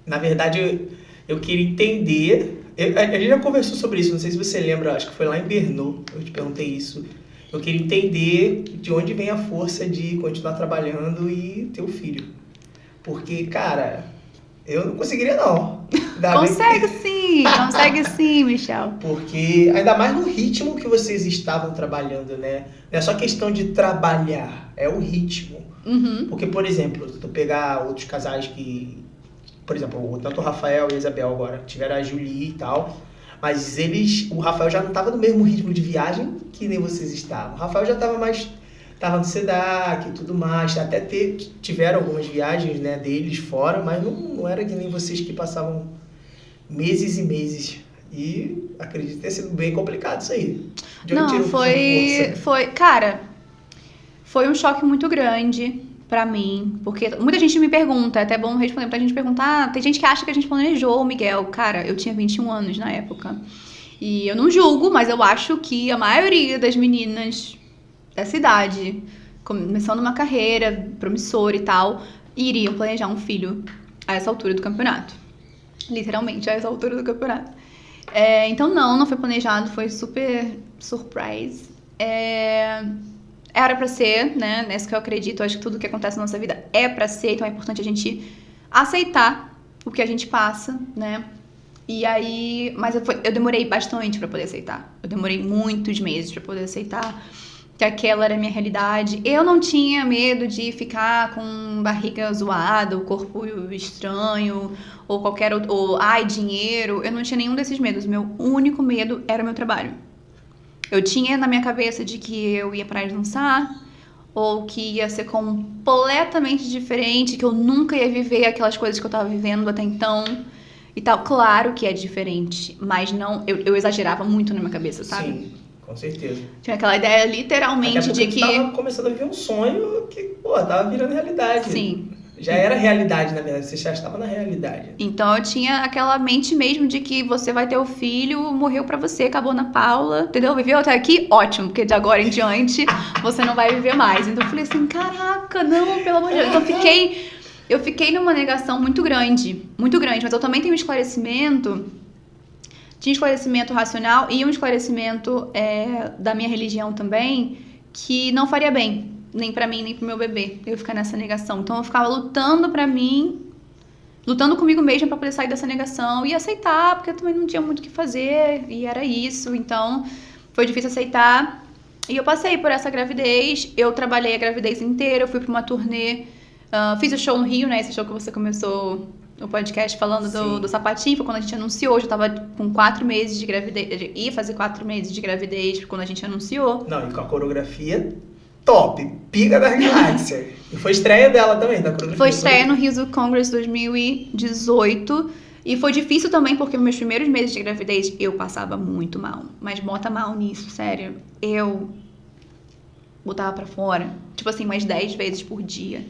Na verdade, eu queria entender... A gente já conversou sobre isso, não sei se você lembra, acho que foi lá em Bernou, eu te perguntei isso. Eu queria entender de onde vem a força de continuar trabalhando e ter um filho. Porque, cara, eu não conseguiria não. Consegue sim, Michel. Porque, ainda mais no ritmo que vocês estavam trabalhando, né? Não é só questão de trabalhar, é o ritmo. Uhum. Porque, por exemplo, se tu pegar outros casais que... Por exemplo, tanto o Rafael e a Isabel agora tiveram a Julie e tal, mas o Rafael já não estava no mesmo ritmo de viagem que nem vocês estavam. O Rafael já estava mais... Tava no SEDAC e tudo mais, até tiveram algumas viagens, né, deles fora, mas não era que nem vocês que passavam meses e meses. E acredito ter sido bem complicado isso aí. De onde tirou essa força? Cara, foi um choque muito grande pra mim, porque muita gente me pergunta, é até bom responder, muita gente pergunta, tem gente que acha que a gente planejou, Miguel. Cara, eu tinha 21 anos na época. E eu não julgo, mas eu acho que a maioria das meninas dessa idade, começando uma carreira promissora e tal, iriam planejar um filho a essa altura do campeonato. Literalmente, a essa altura do campeonato. Então não foi planejado, foi super surprise. Era pra ser, né? Nessa que eu acredito, acho que tudo que acontece na nossa vida é pra ser, então é importante a gente aceitar o que a gente passa, né? E aí, mas eu demorei bastante pra poder aceitar. Eu demorei muitos meses pra poder aceitar que aquela era a minha realidade. Eu não tinha medo de ficar com barriga zoada, o corpo estranho, ou qualquer outro, ou dinheiro. Eu não tinha nenhum desses medos. Meu único medo era o meu trabalho. Eu tinha na minha cabeça de que eu ia parar de dançar, ou que ia ser completamente diferente, que eu nunca ia viver aquelas coisas que eu tava vivendo até então e tal. Claro que é diferente, mas não, eu exagerava muito na minha cabeça, sabe? Sim, com certeza. Tinha aquela ideia literalmente de que... tava começando a viver um sonho que, tava virando realidade. Sim. Já era realidade, na verdade, você já estava na realidade. Então eu tinha aquela mente mesmo de que você vai ter o filho, morreu pra você, acabou na Paula, entendeu? Viveu até aqui? Ótimo, porque de agora em diante você não vai viver mais. Então eu falei assim, caraca, não, pelo amor de Deus. Então eu fiquei numa negação muito grande, mas eu também tenho um esclarecimento, tinha um esclarecimento racional e um esclarecimento da minha religião também, que não faria bem. Nem pra mim, nem pro meu bebê, eu ficar nessa negação. Então eu ficava lutando pra mim, lutando comigo mesma pra poder sair dessa negação e aceitar, porque eu também não tinha muito o que fazer, e era isso. Então foi difícil aceitar. E eu passei por essa gravidez, eu trabalhei a gravidez inteira, eu fui pra uma turnê, fiz o show no Rio, né? Esse show que você começou o podcast falando do sapatinho, foi quando a gente anunciou, já tava com 4 meses de gravidez, ia fazer 4 meses de gravidez quando a gente anunciou. Não, e com a coreografia top, pica da galáxia. E foi estreia dela também, da coreografia. Foi estreia no Rio Congress 2018. E foi difícil também, porque nos meus primeiros meses de gravidez eu passava muito mal. Mas bota mal nisso, sério. Eu botava pra fora, tipo assim, umas 10 vezes por dia.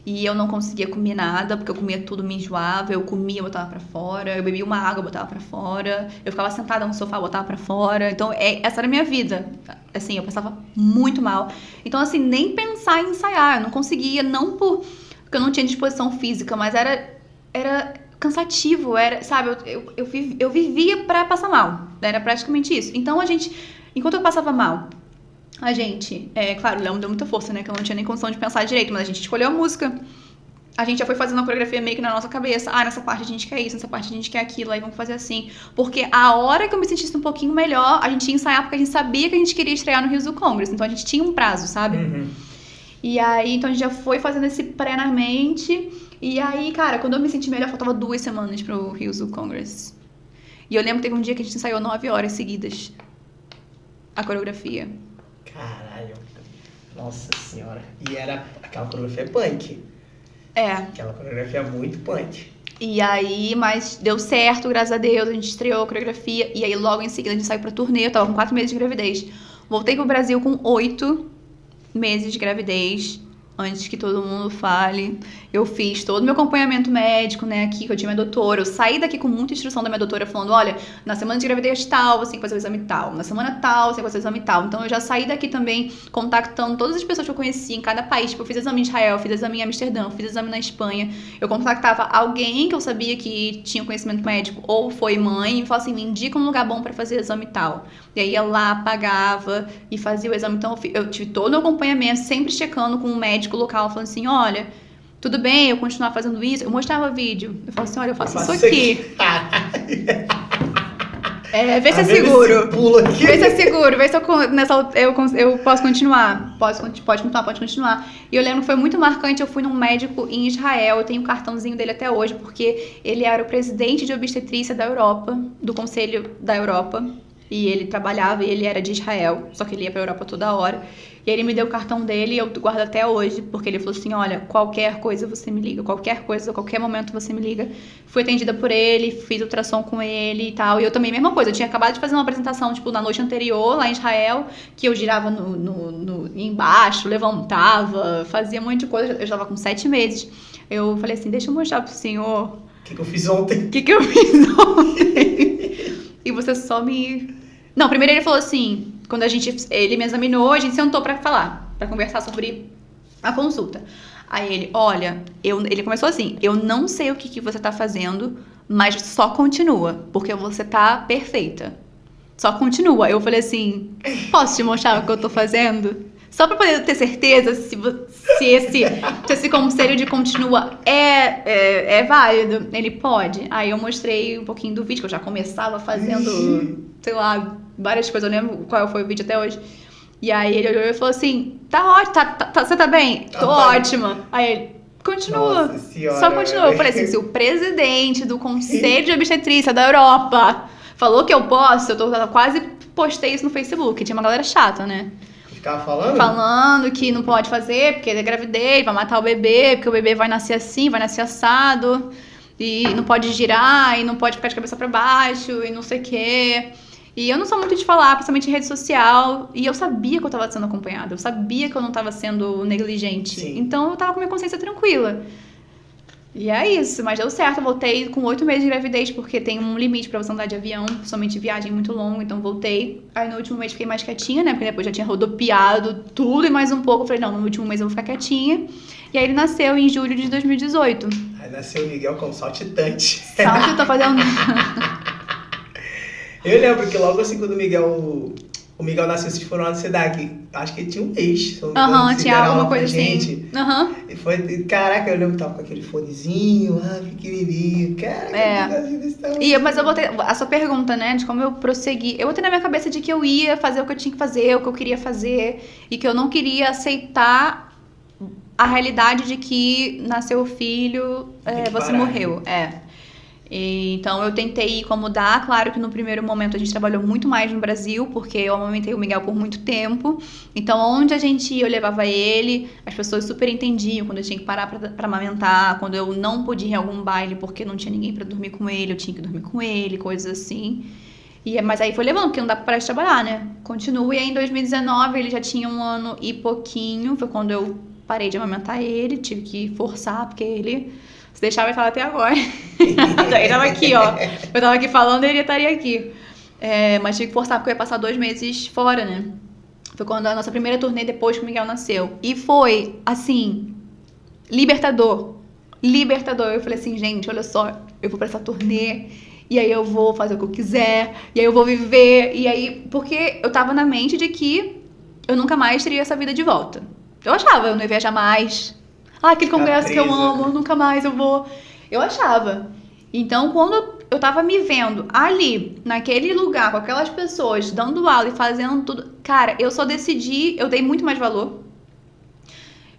E eu não conseguia comer nada, porque eu comia tudo, me enjoava. Eu comia, botava pra fora. Eu bebia uma água, botava pra fora. Eu ficava sentada no sofá, botava pra fora. Então, essa era a minha vida. Assim, eu passava muito mal. Então, assim, nem pensar em ensaiar. Eu não conseguia, não porque eu não tinha disposição física, mas era cansativo. Sabe, eu vivia pra passar mal. Era praticamente isso. Então, enquanto eu passava mal, claro, o Léo me deu muita força, né? Que eu não tinha nem condição de pensar direito, mas a gente escolheu a música. A gente já foi fazendo uma coreografia meio que na nossa cabeça. Nessa parte a gente quer isso, nessa parte a gente quer aquilo, aí vamos fazer assim. Porque a hora que eu me sentisse um pouquinho melhor, a gente ia ensaiar, porque a gente sabia que a gente queria estrear no Rio do Congress. Então a gente tinha um prazo, sabe? Uhum. E aí, então a gente já foi fazendo esse pré na mente. E aí, cara, quando eu me senti melhor, faltava 2 semanas pro Rio do Congress. E eu lembro que teve um dia que a gente ensaiou 9 horas seguidas a coreografia. Caralho. Nossa senhora. E era aquela coreografia punk. Aquela coreografia muito punk. E aí, mas deu certo, graças a Deus. A gente estreou a coreografia. E aí, logo em seguida, a gente saiu pra turnê. Eu tava com 4 meses de gravidez. Voltei pro Brasil com 8 meses de gravidez. antes que todo mundo fale. Eu fiz todo o meu acompanhamento médico, né, aqui, que eu tinha minha doutora. Eu saí daqui com muita instrução da minha doutora, falando, olha, na semana de gravidez tal, você tem que fazer o exame tal. Na semana tal, você tem que fazer o exame tal. Então, eu já saí daqui também contactando todas as pessoas que eu conhecia em cada país. Tipo, eu fiz exame em Israel, fiz exame em Amsterdã, fiz exame na Espanha. Eu contactava alguém que eu sabia que tinha conhecimento médico, ou foi mãe, e falava assim, me indica um lugar bom pra fazer exame tal. E aí ia lá, pagava e fazia o exame. Então, eu tive todo o acompanhamento, sempre checando com um médico local, falando assim, olha, tudo bem eu continuar fazendo isso? Eu mostrava vídeo. Eu falava assim, olha, eu faço isso aqui. Vê se é seguro. Vê se é seguro, vê se eu posso continuar. Pode continuar. E eu lembro que foi muito marcante, eu fui num médico em Israel, eu tenho o cartãozinho dele até hoje, porque ele era o presidente de obstetrícia da Europa, do Conselho da Europa. E ele trabalhava e ele era de Israel, só que ele ia pra Europa toda hora. E ele me deu o cartão dele e eu guardo até hoje, porque ele falou assim, olha, qualquer coisa você me liga, qualquer coisa, a qualquer momento você me liga. Fui atendida por ele, fiz ultrassom com ele e tal. E eu também, mesma coisa, eu tinha acabado de fazer uma apresentação, tipo, na noite anterior, lá em Israel, que eu girava embaixo, levantava, fazia um monte de coisa. Eu estava com 7 meses. Eu falei assim, deixa eu mostrar pro senhor... O que eu fiz ontem? O que eu fiz ontem? E você só me... Não, primeiro ele falou assim, quando ele me examinou, a gente sentou pra falar, pra conversar sobre a consulta. Aí ele, olha, ele começou assim, eu não sei o que você tá fazendo, mas só continua, porque você tá perfeita. Só continua. Eu falei assim, posso te mostrar o que eu tô fazendo? Só pra poder ter certeza se esse conselho de continua é válido. Ele pode. Aí eu mostrei um pouquinho do vídeo, que eu já começava fazendo, sei lá, várias coisas. Eu lembro qual foi o vídeo até hoje. E aí ele olhou e falou assim, tá ótimo, você tá bem? Tô ótima. Aí ele, continua. Nossa senhora, só continua. Eu falei assim, se o presidente do Conselho de Obstetrícia da Europa falou que eu posso, eu quase postei isso no Facebook. Tinha uma galera chata, né? Ficava falando? Falando que não pode fazer, porque é gravidez, vai matar o bebê, porque o bebê vai nascer assim, vai nascer assado, e não pode girar, e não pode ficar de cabeça pra baixo, e não sei o quê. E eu não sou muito de falar, principalmente em rede social, e eu sabia que eu tava sendo acompanhada, eu sabia que eu não tava sendo negligente. Sim. Então eu tava com minha consciência tranquila. E é isso, mas deu certo, eu voltei com 8 meses de gravidez, porque tem um limite pra você andar de avião, somente viagem muito longa, então voltei. Aí no último mês fiquei mais quietinha, né, porque depois já tinha rodopiado tudo e mais um pouco, eu falei, não, no último mês eu vou ficar quietinha. E aí ele nasceu em julho de 2018. Aí nasceu o Miguel como saltitante. Salto, eu tô fazendo... Eu lembro que logo assim, quando o Miguel nasceu, vocês foram lá no SEDAC. Acho que ele tinha um mês. Tinha alguma coisa assim. E foi, caraca, eu lembro que tava com aquele fonezinho, pequenininho. Caraca, desse tamanho. Mas eu botei a sua pergunta, né, de como eu prossegui. Eu botei na minha cabeça de que eu ia fazer o que eu tinha que fazer, o que eu queria fazer, e que eu não queria aceitar a realidade de que nasceu o filho, você morreu. Então eu tentei acomodar, claro que no primeiro momento a gente trabalhou muito mais no Brasil, porque eu amamentei o Miguel por muito tempo, então onde a gente ia eu levava ele, as pessoas super entendiam quando eu tinha que parar pra amamentar, quando eu não podia ir em algum baile porque não tinha ninguém pra dormir com ele, eu tinha que dormir com ele, coisas assim. Mas aí foi levando, porque não dá pra parar de trabalhar, né? Continua, e aí em 2019 ele já tinha 1 ano e pouquinho, foi quando eu parei de amamentar ele, tive que forçar, porque ele... Se deixar, vai falar até agora. Ele tava aqui, ó. Eu tava aqui falando e ele estaria aqui. Mas tive que forçar porque eu ia passar 2 meses fora, né? Foi quando a nossa primeira turnê depois que o Miguel nasceu. E foi, assim, libertador. Libertador. Eu falei assim, gente, olha só, eu vou pra essa turnê. E aí eu vou fazer o que eu quiser. E aí eu vou viver. E aí, porque eu tava na mente de que eu nunca mais teria essa vida de volta. Eu achava, eu não ia viajar mais. Aquele congresso que eu amo, nunca mais eu vou. Eu achava. Então, quando eu tava me vendo ali, naquele lugar, com aquelas pessoas, dando aula e fazendo tudo... Cara, eu só decidi... Eu dei muito mais valor.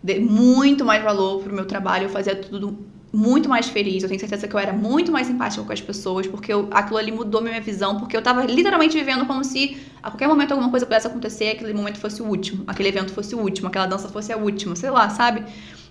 Dei muito mais valor pro meu trabalho. Eu fazia tudo muito mais feliz. Eu tenho certeza que eu era muito mais simpática com as pessoas, porque aquilo ali mudou minha visão, porque eu tava literalmente vivendo como se a qualquer momento alguma coisa pudesse acontecer, aquele momento fosse o último, aquele evento fosse o último, aquela dança fosse a última, sei lá, sabe?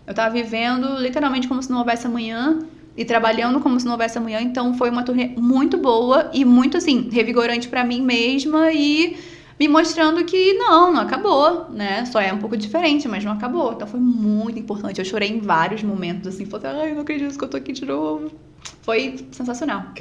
Eu tava vivendo literalmente como se não houvesse amanhã e trabalhando como se não houvesse amanhã. Então foi uma turnê muito boa e muito, assim, revigorante pra mim mesma e me mostrando que não acabou, né? Só é um pouco diferente, mas não acabou. Então foi muito importante. Eu chorei em vários momentos, assim, falei, ai, eu não acredito que eu tô aqui de novo. Foi sensacional.